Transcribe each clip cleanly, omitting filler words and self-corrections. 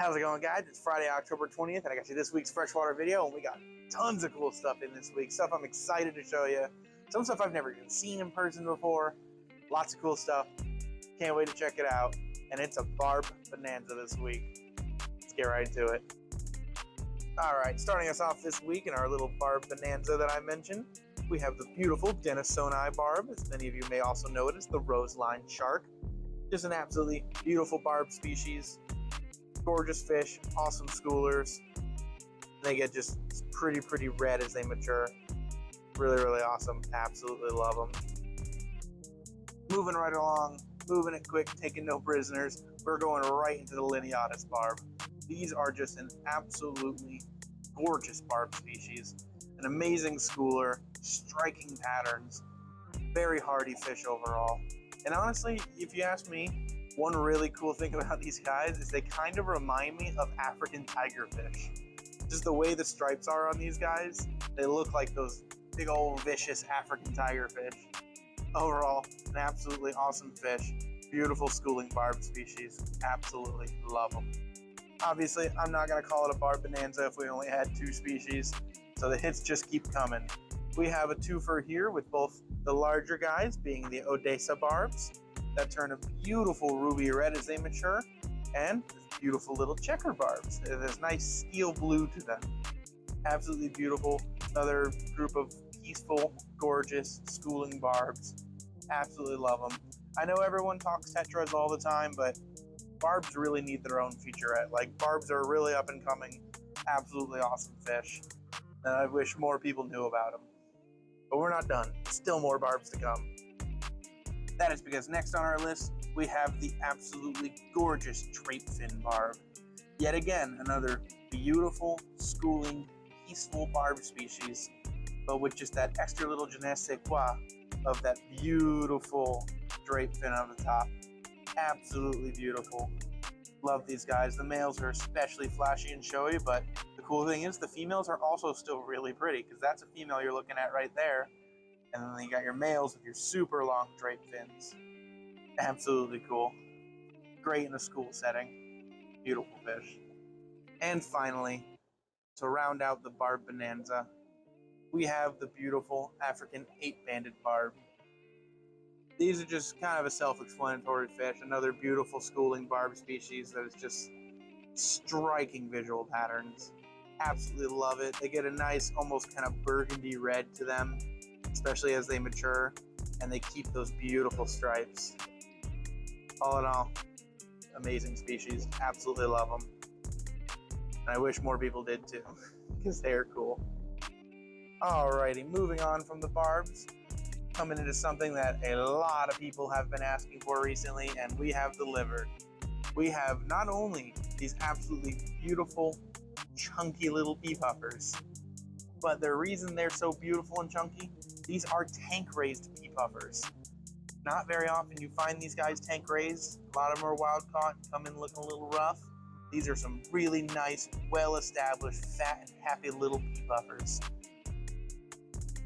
How's it going, guys? It's Friday, October 20th, and I got you this week's freshwater video, and we got tons of cool stuff in this week. Stuff I'm excited to show you. Some stuff I've never even seen in person before. Lots of cool stuff. Can't wait to check it out. And it's a barb bonanza this week. Let's get right into it. All right, starting us off this week in our little barb bonanza that I mentioned, we have the beautiful Sonai barb. As many of you may also know it as the rose-lined shark. Just an absolutely beautiful barb species. Gorgeous fish, awesome schoolers. They get just pretty red as they mature. Really awesome. Absolutely love them. Moving right along, moving it quick, taking no prisoners. We're going right into the Lineatus Barb. These are just an absolutely gorgeous barb species. An amazing schooler, striking patterns, very hardy fish overall. And honestly, if you ask me, one really cool thing about these guys is they kind of remind me of African tigerfish. Just the way the stripes are on these guys, they look like those big old vicious African tigerfish. Overall, an absolutely awesome fish. Beautiful schooling barb species. Absolutely love them. Obviously, I'm not going to call it a barb bonanza if we only had 2 species, so the hits just keep coming. We have a twofer here with both the larger guys being the Odesa Barbs that turn a beautiful ruby red as they mature, and beautiful little checker barbs. There's nice steel blue to them. Absolutely beautiful. Another group of peaceful, gorgeous, schooling barbs. Absolutely love them. I know everyone talks tetras all the time, but barbs really need their own featurette. Like, barbs are really up and coming, absolutely awesome fish. And I wish more people knew about them. But we're not done. Still more barbs to come. That is because next on our list, we have the absolutely gorgeous Traefin Barb. Yet again, another beautiful, schooling, peaceful barb species, but with just that extra little je ne sais quoi of that beautiful drape fin on the top. Absolutely beautiful. Love these guys. The males are especially flashy and showy, but the cool thing is the females are also still really pretty, because that's a female you're looking at right there. And then you got your males with your super long drape fins. Absolutely cool. Great in a school setting. Beautiful fish. And finally, to round out the barb bonanza, we have the beautiful African 8-banded barb. These are just kind of a self-explanatory fish. Another beautiful schooling barb species that is just striking visual patterns. Absolutely love it. They get a nice, almost kind of burgundy red to them, especially as they mature, and they keep those beautiful stripes. All in all, amazing species. Absolutely love them. And I wish more people did too, because they are cool. Alrighty, moving on from the barbs, coming into something that a lot of people have been asking for recently, and we have delivered. We have not only these absolutely beautiful, chunky little pea puffers, but the reason they're so beautiful and chunky, these are tank-raised pea puffers. Not very often you find these guys tank-raised. A lot of them are wild-caught and come in looking a little rough. These are some really nice, well-established, fat and happy little pea puffers.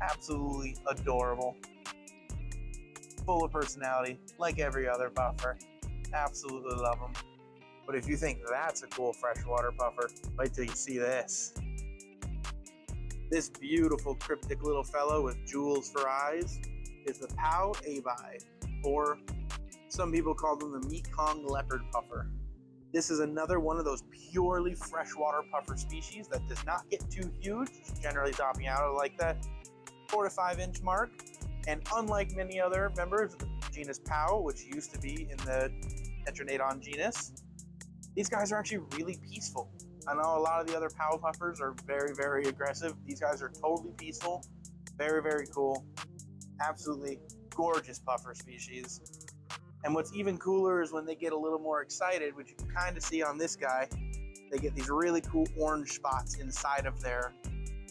Absolutely adorable. Full of personality, like every other puffer. Absolutely love them. But if you think that's a cool freshwater puffer, wait till you see this. This beautiful cryptic little fellow with jewels for eyes is the Pea Puffer, or some people call them the Mekong leopard puffer. This is another one of those purely freshwater puffer species that does not get too huge, generally topping out at like that 4 to 5 inch mark. And unlike many other members of the genus Pea, which used to be in the Tetranodon genus, these guys are actually really peaceful. I know a lot of the other Pea puffers are very aggressive. These guys are totally peaceful, very cool. Absolutely gorgeous puffer species. And what's even cooler is when they get a little more excited, which you can kind of see on this guy, they get these really cool orange spots inside of their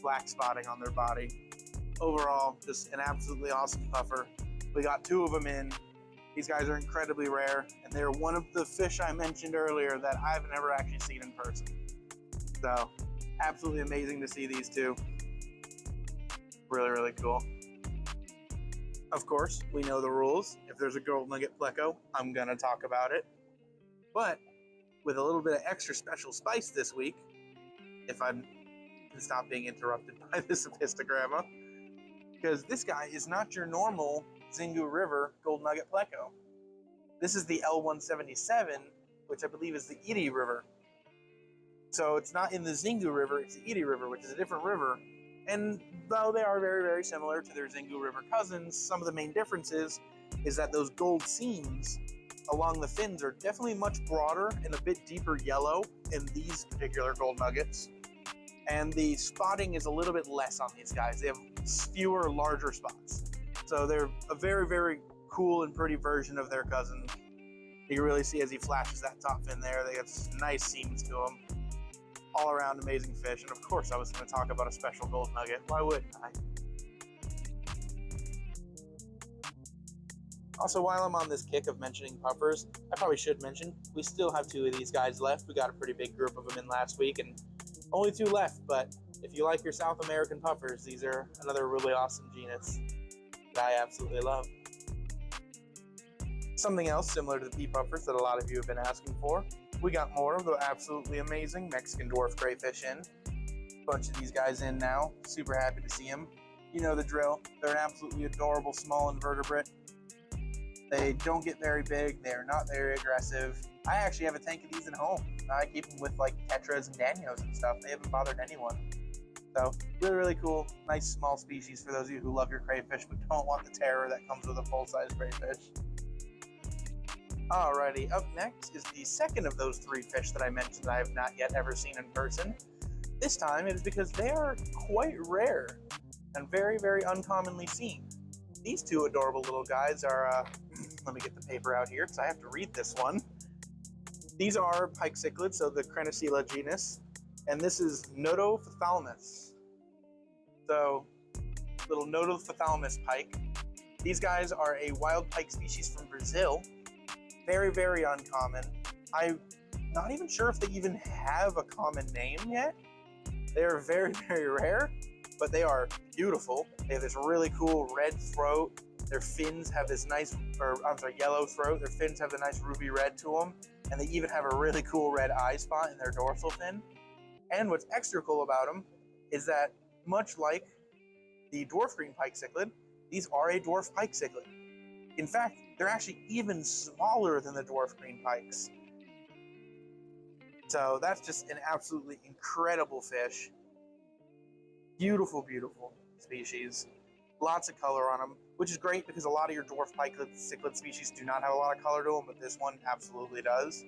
black spotting on their body. Overall, just an absolutely awesome puffer. We got 2 of them in. These guys are incredibly rare, and they're one of the fish I mentioned earlier that I've never actually seen in person. So, absolutely amazing to see these 2. Really cool. Of course, we know the rules. If there's a gold nugget pleco, I'm gonna talk about it. But with a little bit of extra special spice this week, if I can stop being interrupted by this apistogramma, because this guy is not your normal Xingu River Gold Nugget pleco. This is the L177, which I believe is the Iri River. So it's not in the Xingu River, it's the Iri River, which is a different river. And though they are very, very similar to their Xingu River cousins, some of the main differences is that those gold seams along the fins are definitely much broader and a bit deeper yellow in these particular gold nuggets. And the spotting is a little bit less on these guys. They have fewer, larger spots. So they're a very, very cool and pretty version of their cousin. You can really see as he flashes that top fin there, they have nice seams to them. All around amazing fish. And of course I was going to talk about a special gold nugget. Why wouldn't I? Also, while I'm on this kick of mentioning puffers, I probably should mention, we still have 2 of these guys left. We got a pretty big group of them in last week, and only 2 left, but if you like your South American puffers, these are another really awesome genus that I absolutely love. Something else similar to the pea puffers that a lot of you have been asking for, we got more of the absolutely amazing Mexican dwarf grayfish in. Bunch of these guys in now, super happy to see them. You know the drill, they're an absolutely adorable small invertebrate. They don't get very big, they're not very aggressive. I actually have a tank of these at home. I keep them with like tetras and danios and stuff. They haven't bothered anyone. So really, really cool, nice small species for those of you who love your crayfish but don't want the terror that comes with a full-size crayfish. Alrighty, up next is the second of those 3 fish that I mentioned that I have not yet ever seen in person. This time it is because they are quite rare and very, very uncommonly seen. These 2 adorable little guys are, let me get the paper out here because I have to read this one. These are pike cichlids, so the Crenocela genus, and this is Noto So, little Noto pike. These guys are a wild pike species from Brazil. Very, very uncommon. I'm not even sure if they even have a common name yet. They are very, very rare, but they are beautiful. They have this really cool red throat. Their fins have this nice, yellow throat. Their fins have the nice ruby red to them. And they even have a really cool red eye spot in their dorsal fin. And what's extra cool about them is that, much like the dwarf green pike cichlid, these are a dwarf pike cichlid. In fact, they're actually even smaller than the dwarf green pikes. So that's just an absolutely incredible fish. Beautiful, beautiful species. Lots of color on them, which is great because a lot of your dwarf pike cichlid species do not have a lot of color to them, but this one absolutely does.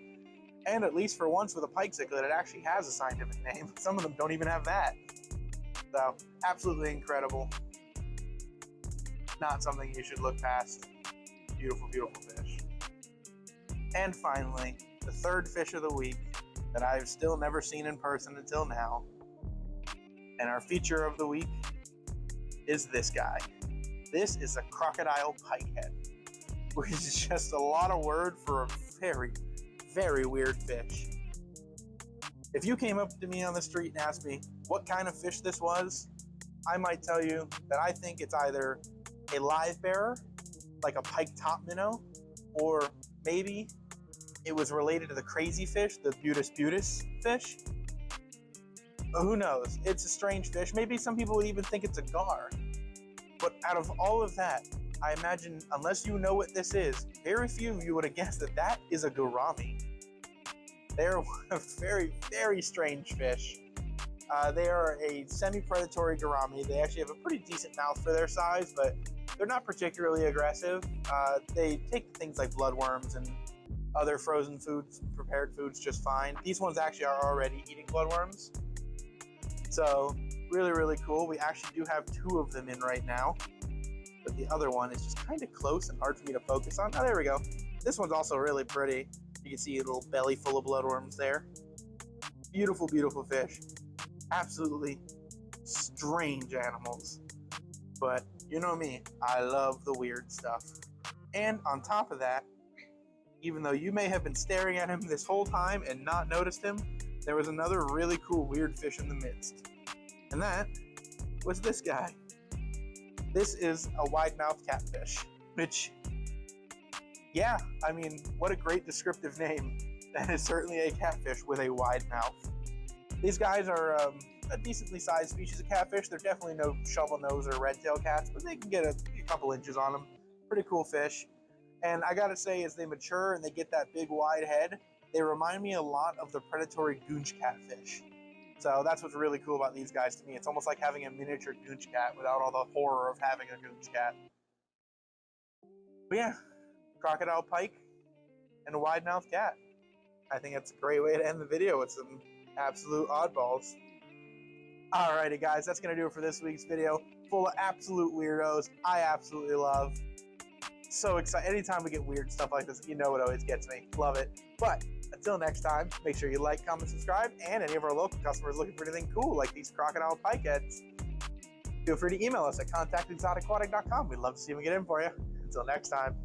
And at least for once with a pike cichlid, it actually has a scientific name. Some of them don't even have that. So, absolutely incredible. Not something you should look past. Beautiful, beautiful fish. And finally, the 3rd fish of the week that I've still never seen in person until now. And our feature of the week is this guy. This is a crocodile pikehead, which is just a lot of word for a very, very weird fish. If you came up to me on the street and asked me what kind of fish this was, I might tell you that I think it's either a live bearer, like a pike top minnow, or maybe it was related to the crazy fish, the butis fish. But who knows? It's a strange fish. Maybe some people would even think it's a gar. But out of all of that, I imagine, unless you know what this is, very few of you would have guessed that that is a gourami. They're a very, very strange fish. They are a semi-predatory gourami. They actually have a pretty decent mouth for their size, but they're not particularly aggressive. They take things like bloodworms and other frozen foods, prepared foods just fine. These ones actually are already eating bloodworms. So, really, really cool. We actually do have 2 of them in right now, but the other one is just kind of close and hard for me to focus on. Oh, there we go. This one's also really pretty. You can see a little belly full of bloodworms there. Beautiful, beautiful fish. Absolutely strange animals. But you know me, I love the weird stuff. And on top of that, even though you may have been staring at him this whole time and not noticed him, there was another really cool weird fish in the midst. And that was this guy. This is a wide-mouthed catfish, which, yeah, I mean, what a great descriptive name. That is certainly a catfish with a wide mouth. These guys are a decently sized species of catfish. They're definitely no shovel nose or red tail cats, but they can get a couple inches on them. Pretty cool fish. And I gotta say, as they mature and they get that big wide head, they remind me a lot of the predatory goonch catfish. So that's what's really cool about these guys to me. It's almost like having a miniature goonch cat without all the horror of having a goonch cat. But yeah, crocodile pike and a wide-mouthed cat. I think that's a great way to end the video with some absolute oddballs. Alrighty guys, that's gonna do it for this week's video. Full of absolute weirdos I absolutely love. So excited. Anytime we get weird stuff like this, you know it always gets me. Love it. But until next time, make sure you like, comment, subscribe, and any of our local customers looking for anything cool like these crocodile pike heads, feel free to email us at contact@exoticaquatic.com. We'd love to see them get in for you. Until next time.